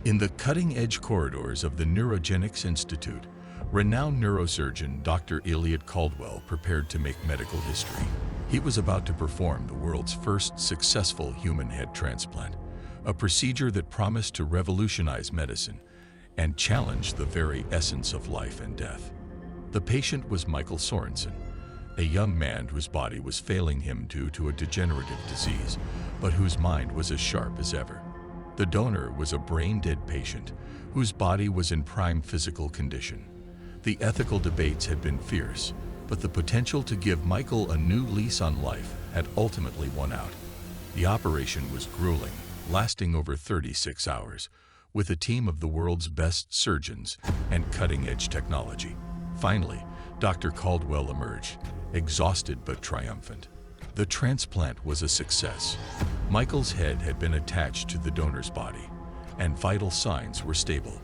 In the cutting-edge corridors of the Neurogenics Institute, renowned neurosurgeon Dr. Eliot Caldwell prepared to make medical history. He was about to perform the world's first successful human head transplant, a procedure that promised to revolutionize medicine and challenge the very essence of life and death. The patient was Michael Sorenson, a young man whose body was failing him due to a degenerative disease, but whose mind was as sharp as ever. The donor was a brain-dead patient whose body was in prime physical condition. The ethical debates had been fierce, but the potential to give Michael a new lease on life had ultimately won out. The operation was grueling, lasting over 36 hours, with a team of the world's best surgeons and cutting-edge technology. Finally, Dr. Caldwell emerged, exhausted but triumphant. The transplant was a success. Michael's head had been attached to the donor's body, and vital signs were stable.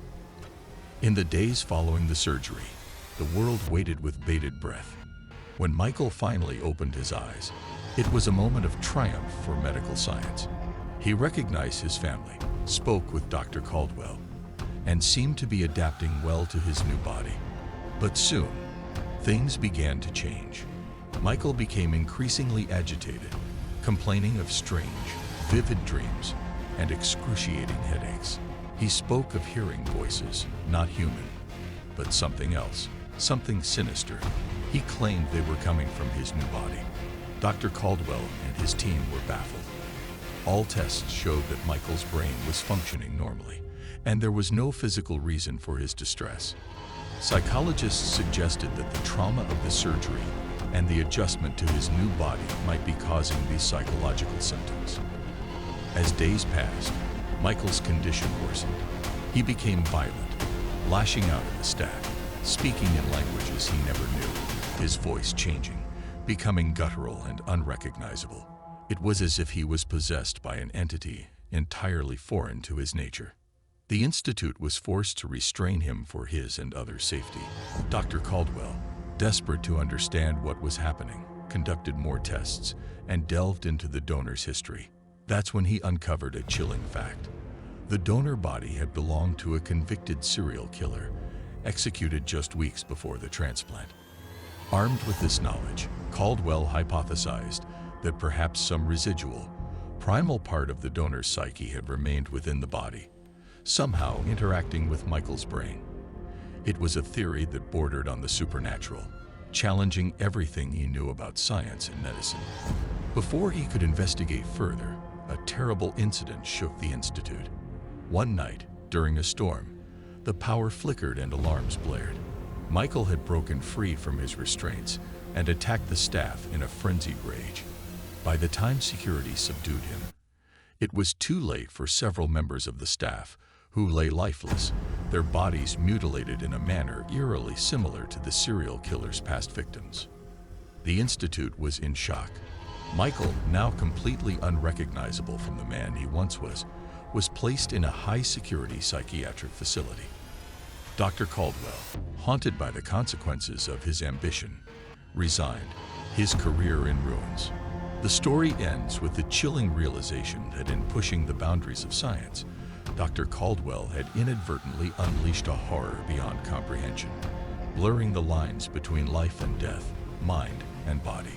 In the days following the surgery, the world waited with bated breath. When Michael finally opened his eyes, it was a moment of triumph for medical science. He recognized his family, spoke with Dr. Caldwell, and seemed to be adapting well to his new body. But soon, things began to change. Michael became increasingly agitated, complaining of strange, vivid dreams and excruciating headaches. He spoke of hearing voices, not human, but something else, something sinister. He claimed they were coming from his new body. Dr. Caldwell and his team were baffled. All tests showed that Michael's brain was functioning normally, and there was no physical reason for his distress. Psychologists suggested that the trauma of the surgery and the adjustment to his new body might be causing these psychological symptoms. As days passed, Michael's condition worsened. He became violent, lashing out at the staff, speaking in languages he never knew, his voice changing, becoming guttural and unrecognizable. It was as if he was possessed by an entity entirely foreign to his nature. The Institute was forced to restrain him for his and others' safety. Dr. Caldwell, desperate to understand what was happening, conducted more tests and delved into the donor's history. That's when he uncovered a chilling fact. The donor body had belonged to a convicted serial killer, executed just weeks before the transplant. Armed with this knowledge, Caldwell hypothesized that perhaps some residual, primal part of the donor's psyche had remained within the body, somehow interacting with Michael's brain. It was a theory that bordered on the supernatural, challenging everything he knew about science and medicine. Before he could investigate further, a terrible incident shook the Institute. One night, during a storm, the power flickered and alarms blared. Michael had broken free from his restraints and attacked the staff in a frenzied rage. By the time security subdued him, it was too late for several members of the staff, who lay lifeless, their bodies mutilated in a manner eerily similar to the serial killer's past victims. The Institute was in shock. Michael, now completely unrecognizable from the man he once was placed in a high-security psychiatric facility. Dr. Caldwell, haunted by the consequences of his ambition, resigned, his career in ruins. The story ends with the chilling realization that in pushing the boundaries of science, Dr. Caldwell had inadvertently unleashed a horror beyond comprehension, blurring the lines between life and death, mind and body.